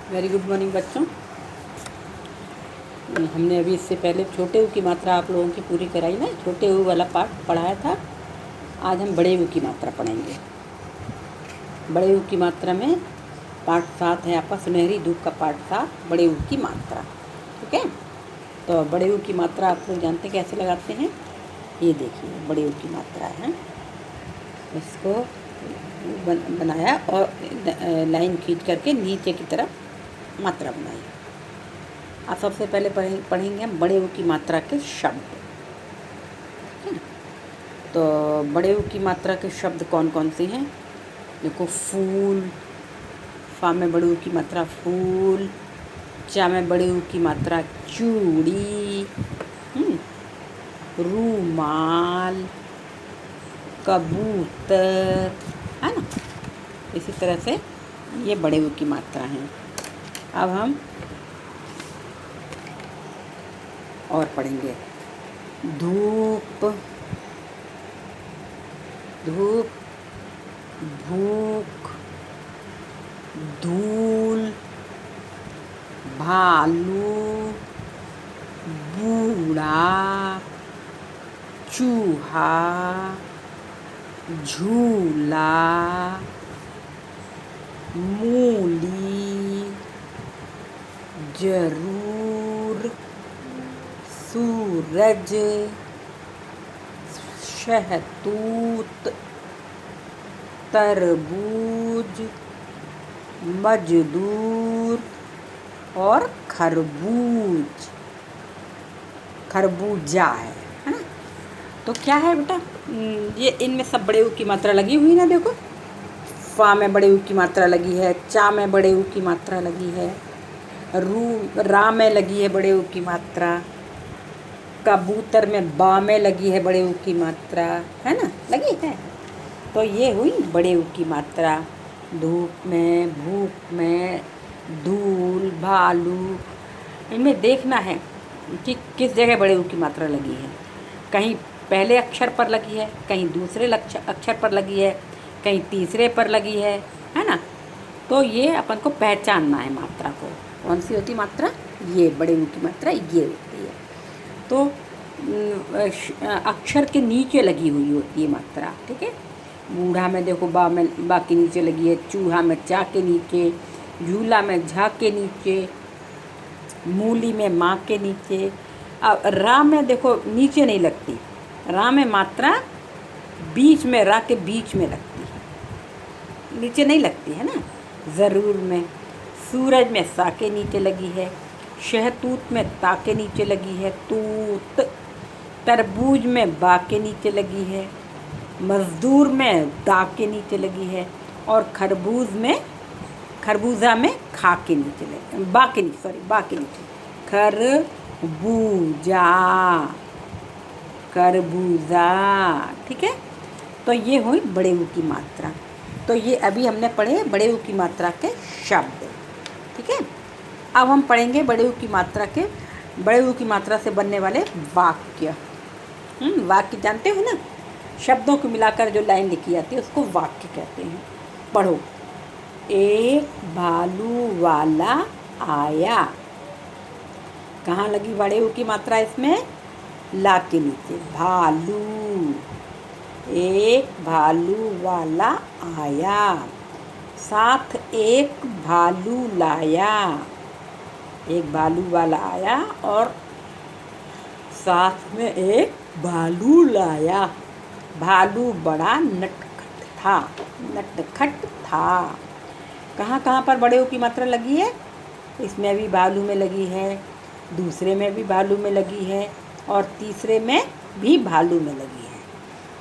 Very good morning बच्चों। हमने अभी इससे पहले छोटे ऊ की मात्रा आप लोगों की पूरी कराई ना, छोटे ऊ वाला पार्ट पढ़ाया था। आज हम बड़े ऊ की मात्रा पढ़ेंगे। बड़े ऊ की मात्रा में पार्ट 7 है आपका सुनहरी धूप का पार्ट 7, बड़े ऊ की मात्रा। ठीक है, तो बड़े ऊ की मात्रा आप लोग जानते हैं कैसे लगाते हैं। ये देखिए बड़े ऊ की मात्रा है, इसको बनाया और लाइन खींच करके नीचे की तरफ मात्रा बनाई। अब सबसे पहले पढ़ेंगे हम बड़े ऊ की मात्रा के शब्द। तो बड़े ऊ की मात्रा के शब्द कौन कौन से हैं? देखो, फूल, फा में बड़े ऊ की मात्रा फूल, चा में बड़े ऊ की मात्रा चूड़ी, रूमाल, कबूतर, है ना। इसी तरह से ये बड़े ऊ की मात्रा हैं। अब हम और पढ़ेंगे। धूप, धूप, भूख, धूल, भालू, बूढ़ा, चूहा, झूला, मूली, जरूर, सूरज, शहतूत, तरबूज, मजदूर और खरबूज, खरबूजा है ना। तो क्या है बेटा, ये इनमें सब बड़े ऊ की मात्रा लगी हुई ना। देखो, फा में बड़े ऊ की मात्रा लगी है, चा में बड़े ऊ की मात्रा लगी है, रा में लगी है बड़े ऊ की मात्रा, कबूतर में बा में लगी है बड़े ऊ की मात्रा, है ना, लगी है। तो ये हुई बड़े ऊ की मात्रा। धूप में, भूख में, धूल, भालू, इनमें देखना है कि किस जगह बड़े ऊ की मात्रा लगी है। कहीं पहले अक्षर पर लगी है, कहीं दूसरे अक्षर पर लगी है, कहीं तीसरे पर लगी है ना। तो ये अपन को पहचानना है मात्रा को। कौन सी होती मात्रा? ये बड़े ऊ की मात्रा ये होती है। तो अक्षर के नीचे लगी हुई होती है मात्रा। ठीक है, बूढ़ा में देखो बा में बा के नीचे लगी है, चूहा में चा के नीचे, झूला में झा के नीचे, मूली में माँ के नीचे। अब रा में देखो नीचे नहीं लगती, रा में मात्रा बीच में, रा के बीच में लगती है, नीचे नहीं लगती है ना। ज़रूर में, सूरज में सा के नीचे लगी है, शहतूत में ता के नीचे लगी है तूत, तरबूज में बा के नीचे लगी है, मजदूर में दा के नीचे लगी है, और खरबूजा में खा के नीचे लगी, बा के नीचे, खरबूजा। ठीक है, तो ये हुई बड़े ऊ की मात्रा। तो ये अभी हमने पढ़े बड़े ऊ की मात्रा के शब्द। ठीक है, अब हम पढ़ेंगे बड़े ऊ की मात्रा से बनने वाले वाक्य। वाक्य जानते हो ना, शब्दों को मिलाकर जो लाइन लिखी जाती है उसको वाक्य कहते हैं। पढ़ो। एक भालू वाला आया। कहाँ लगी बड़े ऊ की मात्रा? इसमें ला के नीचे, भालू। एक भालू वाला आया, साथ एक भालू लाया। एक भालू वाला आया और साथ में एक भालू लाया। भालू बड़ा नटखट था। कहाँ कहाँ पर बड़े ऊ की मात्रा लगी है? इसमें भी भालू में लगी है, दूसरे में भी भालू में लगी है, और तीसरे में भी भालू में लगी है।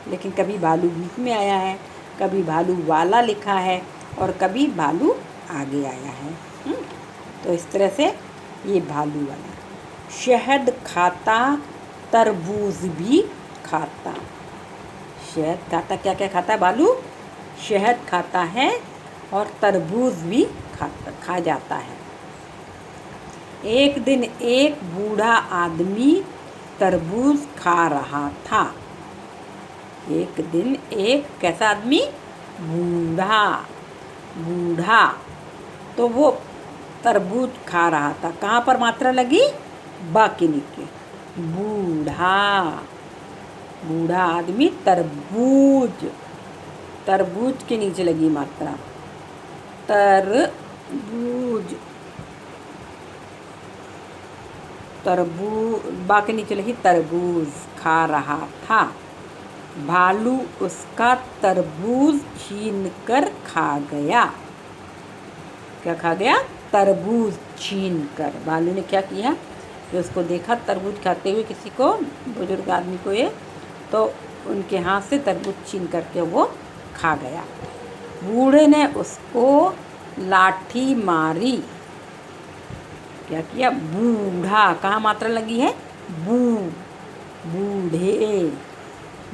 लेकिन कभी भालू बीच में आया है, कभी भालू वाला लिखा है, और कभी भालू आगे आया है। तो इस तरह से ये भालू वाला। शहद खाता, तरबूज भी खाता। शहद खाता, क्या क्या खाता है भालू? शहद खाता है और तरबूज भी खा जाता है। एक दिन एक बूढ़ा आदमी तरबूज खा रहा था। एक दिन एक कैसा आदमी? बूढ़ा। तो वो तरबूज खा रहा था। कहाँ पर मात्रा लगी? बा के नीचे। बूढ़ा, बूढ़ा आदमी तरबूज, तरबूज के नीचे लगी मात्रा। तरबूज, तरबूज, बा के नीचे लगी तरबूज खा रहा था। भालू उसका तरबूज छीन कर खा गया। क्या खा गया? तरबूज छीन कर। भालू ने क्या किया कि उसको देखा तरबूज खाते हुए किसी को, बुजुर्ग आदमी को, ये तो उनके हाथ से तरबूज छीन करके वो खा गया। बूढ़े ने उसको लाठी मारी। क्या किया? बूढ़ा, कहाँ मात्रा लगी है? बू, बूढ़े,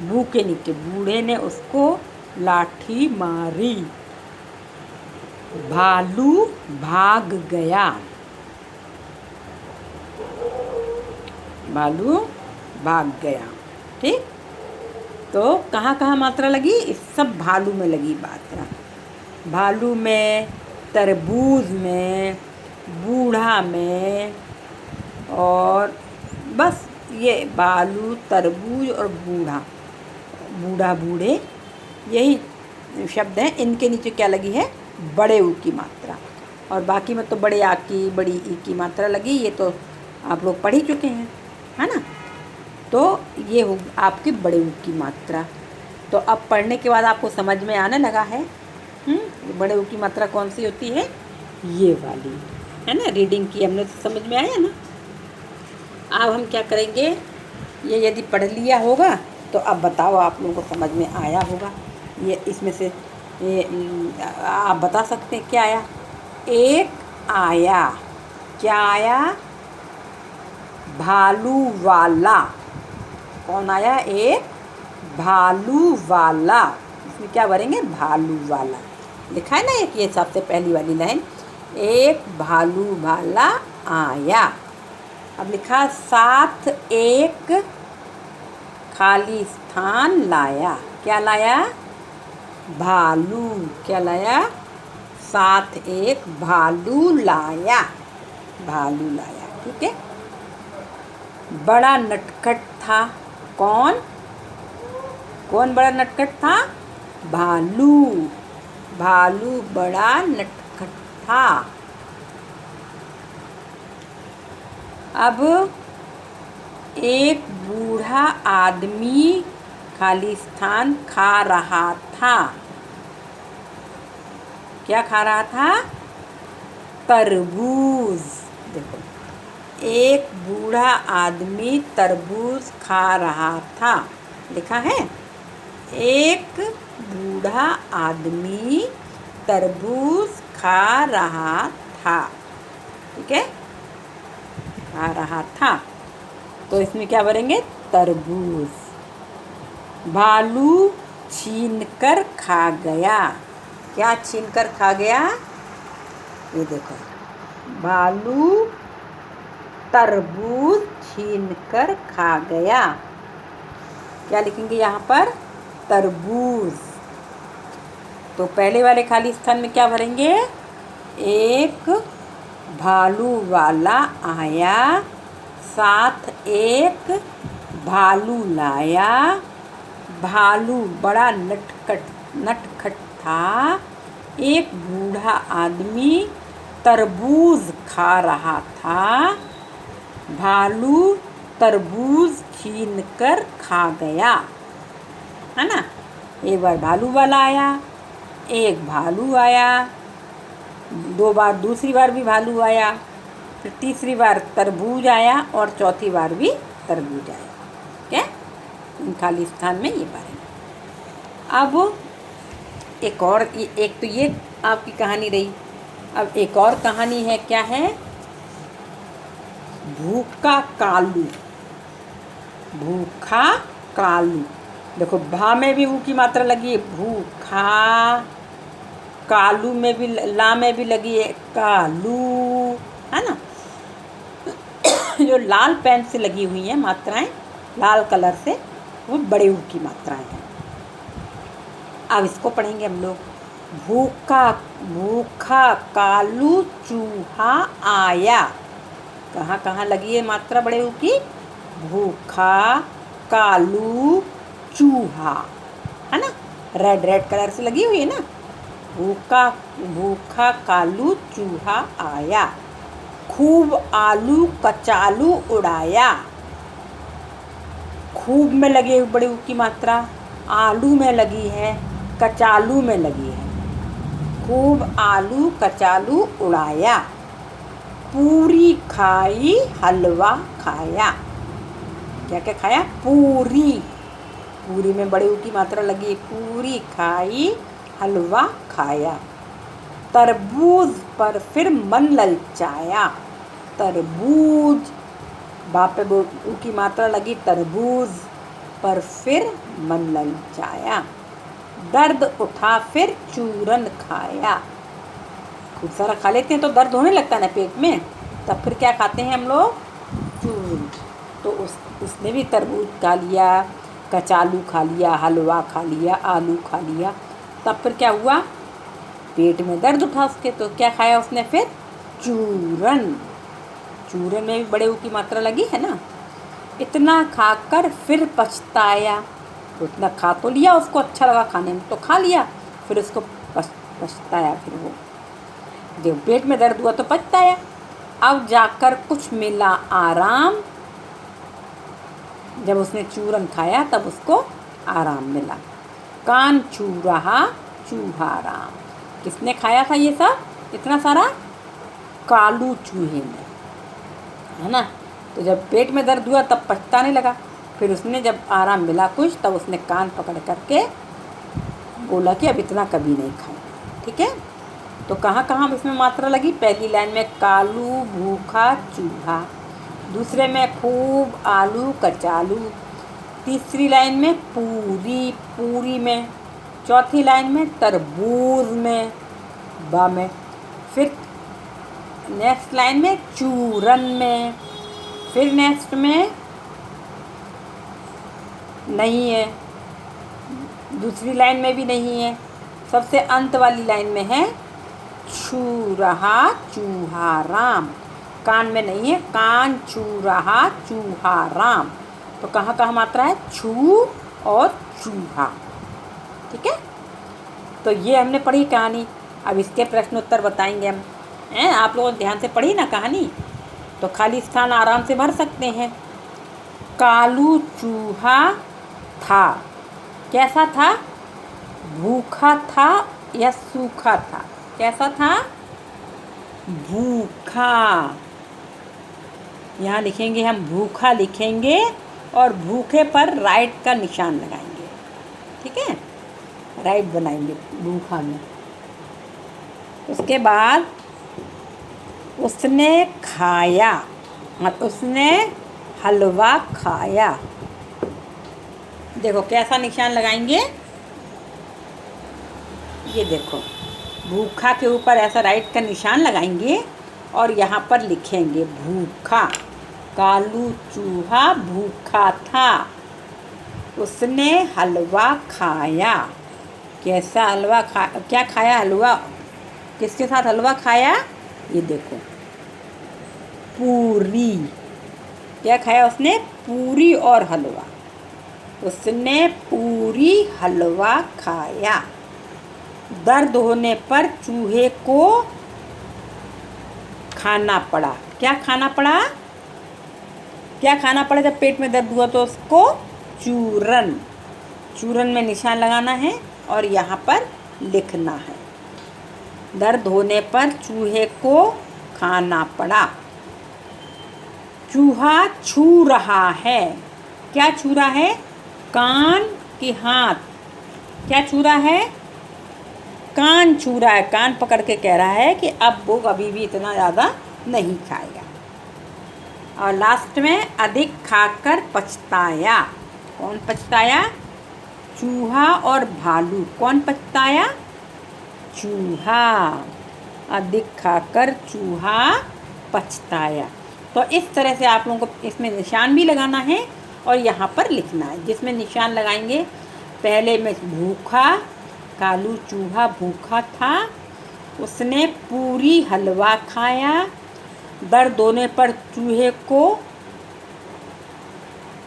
बू के नीचे। बूढ़े ने उसको लाठी मारी। भालू भाग गया। भालू भाग गया। ठीक, तो कहाँ कहाँ मात्रा लगी? इस सब भालू में लगी मात्रा। भालू में, तरबूज में, बूढ़ा में, और बस ये भालू, तरबूज और बूढ़ा, बूढ़ा, बूढ़े, यही शब्द हैं। इनके नीचे क्या लगी है? बड़े ऊ की मात्रा। और बाकी में तो बड़े आ की, बड़ी ई की मात्रा लगी। ये तो आप लोग पढ़ ही चुके हैं, है ना। तो ये हो आपकी बड़े ऊ की मात्रा। तो अब पढ़ने के बाद आपको समझ में आने लगा है। बड़े ऊ की मात्रा कौन सी होती है? ये वाली, है ना। रीडिंग की हमने तो समझ में आया ना। अब हम क्या करेंगे, ये यदि पढ़ लिया होगा तो अब बताओ आप लोगों को समझ में आया होगा। ये इसमें से ये आप बता सकते हैं क्या आया? एक आया, क्या आया? भालू वाला। कौन आया? एक भालू वाला। इसमें क्या भरेंगे? भालू वाला। लिखा है ना एक, ये सबसे पहली वाली लाइन, एक भालू वाला आया। अब लिखा साथ एक खाली स्थान लाया। क्या लाया? भालू। क्या लाया? साथ एक भालू लाया। भालू लाया। ठीक है। बड़ा नटखट था। कौन? कौन बड़ा नटखट था? भालू। भालू बड़ा नटखट था। अब एक बूढ़ा आदमी खाली स्थान खा रहा था। क्या खा रहा था? तरबूज। देखो, एक बूढ़ा आदमी तरबूज खा रहा था। लिखा है एक बूढ़ा आदमी तरबूज खा रहा था। ठीक है, खा रहा था। तो इसमें क्या भरेंगे? तरबूज। भालू छीन कर खा गया। क्या छीन कर खा गया? ये देखो, भालू तरबूज छीन कर खा गया। क्या लिखेंगे यहाँ पर? तरबूज। तो पहले वाले खाली स्थान में क्या भरेंगे? एक भालू वाला आया, साथ एक भालू लाया। भालू बड़ा नटखट था। एक बूढ़ा आदमी तरबूज खा रहा था। भालू तरबूज छीन कर खा गया। है ना। एक बार भालू वाला आया, एक भालू आया, दो बार, दूसरी बार भी भालू आया, फिर तीसरी बार तरबूज आया, और चौथी बार भी तरबूज आया। क्या? इन खाली स्थान में ये बार। अब एक और, एक तो ये आपकी कहानी रही। अब एक और कहानी है। क्या है? भूखा कालू। भूखा कालू। देखो, भा में भी ऊ की मात्रा लगी है, भूखा। कालू में भी, ला में भी लगी है, कालू, है ना। जो लाल पेन से लगी हुई हैं मात्राएं, लाल कलर से, वो बड़े ऊ की मात्राएं हैं। अब इसको पढ़ेंगे हम लोग। भूखा भूखा कालू चूहा आया। कहाँ कहाँ लगी है मात्रा बड़े ऊ की? भूखा कालू चूहा, है ना, रेड रेड कलर से लगी हुई है ना। भूखा भूखा कालू चूहा आया, खूब आलू कचालू उड़ाया। खूब में लगे बड़े ऊ की मात्रा, आलू में लगी है, कचालू में लगी है। खूब आलू कचालू उड़ाया, पूरी खाई हलवा खाया। क्या क्या खाया? पूरी। पूरी में बड़े ऊ की मात्रा लगी है, पूरी खाई हलवा खाया। तरबूज पर फिर मन ललचाया। तरबूज बाप पे ऊ की मात्रा लगी, तरबूज पर फिर मन ललचाया। दर्द उठा फिर चूरन खाया। खूब सारा खा लेते हैं तो दर्द होने लगता है ना पेट में, तब फिर क्या खाते हैं हम लोग? चूरन। तो उसने भी तरबूज खा लिया, कचालू खा लिया, हलवा खा लिया, आलू खा लिया, तब फिर क्या हुआ? पेट में दर्द उठा उसके, तो क्या खाया उसने फिर? चूरन। चूरन में भी बड़े ऊ की मात्रा लगी है ना। इतना खाकर फिर पछताया। तो इतना खा तो लिया, उसको अच्छा लगा खाने में तो खा लिया, फिर उसको पछताया। फिर वो जब पेट में दर्द हुआ तो पछताया। अब जाकर कुछ मिला आराम। जब उसने चूरन खाया तब उसको आराम मिला। कान छू रहा चूहा राम। किसने खाया था ये सब इतना सारा? कालू चूहे ने, है ना। तो जब पेट में दर्द हुआ तब पछताने लगा, फिर उसने जब आराम मिला कुछ तब उसने कान पकड़ करके बोला कि अब इतना कभी नहीं खाएंगे। ठीक है, तो कहाँ कहाँ इसमें मात्रा लगी? पहली लाइन में कालू भूखा चूहा, दूसरे में खूब आलू कचालू, तीसरी लाइन में पूरी पूरी में, चौथी लाइन में तरबूज में बा में, फिर नेक्स्ट लाइन में चूरन में, फिर नेक्स्ट में नहीं है, दूसरी लाइन में भी नहीं है, सबसे अंत वाली लाइन में है छू रहा चूहा राम। कान में नहीं है, कान छू रहा चूहा राम। तो कहाँ कहाँ मात्रा है? छू और चूहा। ठीक है, तो ये हमने पढ़ी कहानी। अब इसके प्रश्न उत्तर बताएंगे हम। हैं, आप लोगों ने ध्यान से पढ़ी ना कहानी, तो खाली स्थान आराम से भर सकते हैं। कालू चूहा था, कैसा था? भूखा था या सूखा था? कैसा था? भूखा। यहाँ लिखेंगे हम, भूखा लिखेंगे और भूखे पर राइट का निशान लगाएंगे। ठीक है, राइट बनाएंगे भूखा में। उसके बाद उसने खाया, मतलब उसने हलवा खाया। देखो कैसा निशान लगाएंगे, ये देखो भूखा के ऊपर ऐसा राइट का निशान लगाएंगे और यहाँ पर लिखेंगे भूखा। कालू चूहा भूखा था, उसने हलवा खाया। कैसा हलवा क्या खाया? हलवा किसके साथ हलवा खाया? ये देखो पूरी। क्या खाया उसने? पूरी और हलवा। उसने पूरी हलवा खाया। दर्द होने पर चूहे को खाना पड़ा। क्या खाना पड़ा? क्या खाना पड़ा जब पेट में दर्द हुआ? तो उसको चूरन। चूरन में निशान लगाना है और यहाँ पर लिखना है। दर्द होने पर चूहे को खाना पड़ा। चूहा छू रहा है। क्या छू रहा है? कान की हाथ। क्या छू रहा है? कान छू रहा है। कान पकड़ के कह रहा है कि अब वो कभी भी इतना ज़्यादा नहीं खाएगा। और लास्ट में अधिक खाकर पछताया। कौन पछताया? चूहा और भालू। कौन पछताया? चूहा। अधिक खाकर चूहा पछताया। तो इस तरह से आप लोगों को इसमें निशान भी लगाना है और यहाँ पर लिखना है। जिसमें निशान लगाएंगे, पहले में भूखा, कालू चूहा भूखा था, उसने पूरी हलवा खाया। दर्द होने पर चूहे को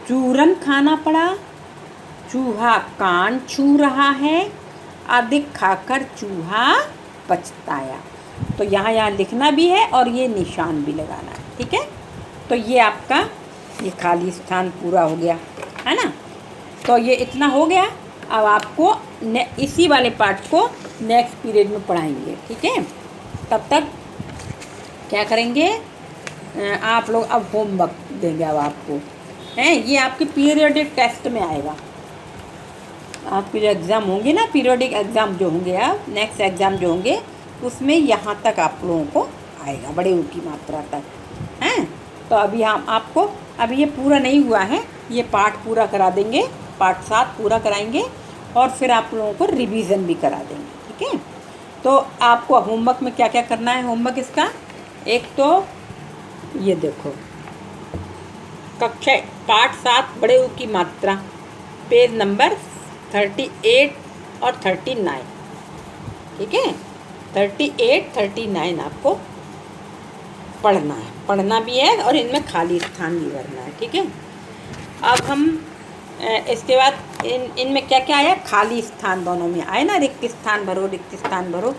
चूरन खाना पड़ा। चूहा कान छू रहा है, अधिक खाकर चूहा पछताया। तो यहाँ लिखना भी है और ये निशान भी लगाना है, ठीक है। तो ये आपका ये खाली स्थान पूरा हो गया, है ना। तो ये इतना हो गया। अब आपको इसी वाले पार्ट को नेक्स्ट पीरियड में पढ़ाएंगे, ठीक है। तब तक क्या करेंगे, आप लोग अब होमवर्क देंगे अब आपको, हैं। ये आपके पीरियडिक टेस्ट में आएगा। आपके जो एग्ज़ाम होंगे ना, पीरियडिक एग्ज़ाम जो होंगे, आप नेक्स्ट एग्ज़ाम जो होंगे उसमें यहाँ तक आप लोगों को आएगा, बड़े ऊ की मात्रा तक, हैं। तो अभी हम आपको अभी ये पूरा नहीं हुआ है, ये पार्ट पूरा करा देंगे, पार्ट 7 पूरा कराएंगे और फिर आप लोगों को रिवीजन भी करा देंगे, ठीक है। तो आपको होमवर्क में क्या क्या करना है, होमवर्क इसका एक तो ये देखो, कक्षा पार्ट 7 बड़े ऊ की मात्रा, पेज नंबर 38 और 39, ठीक है। 38 39 आपको पढ़ना है, पढ़ना भी है और इनमें खाली स्थान भी भरना है, ठीक है। अब हम इसके बाद इनमें क्या क्या आया, खाली स्थान दोनों में आए ना, रिक्त स्थान भरो, रिक्त स्थान भरो।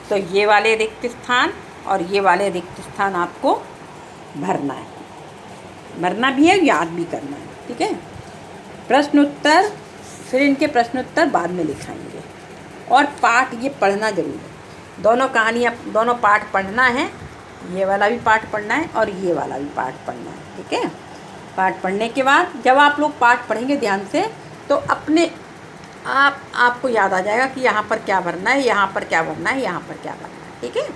तो ये वाले रिक्त स्थान और ये वाले रिक्त स्थान आपको भरना है, भरना भी है, याद भी करना है, ठीक है। प्रश्न उत्तर फिर इनके प्रश्न उत्तर बाद में लिखाएंगे और पाठ ये पढ़ना जरूर है। दोनों कहानियाँ, दोनों पाठ पढ़ना है, ये वाला भी पाठ पढ़ना है और ये वाला भी पाठ पढ़ना है, ठीक है। पाठ पढ़ने के बाद जब आप लोग पाठ पढ़ेंगे ध्यान से, तो अपने आपको याद आ जाएगा कि यहाँ पर क्या भरना है, यहाँ पर क्या भरना है, यहाँ पर क्या भरना है, ठीक है।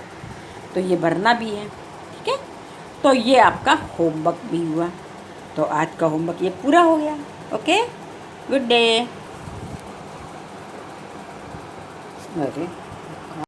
तो ये भरना भी है, ठीक है। तो ये आपका होमवर्क भी हुआ। तो आज का होमवर्क ये पूरा हो गया। Okay, good day. अरे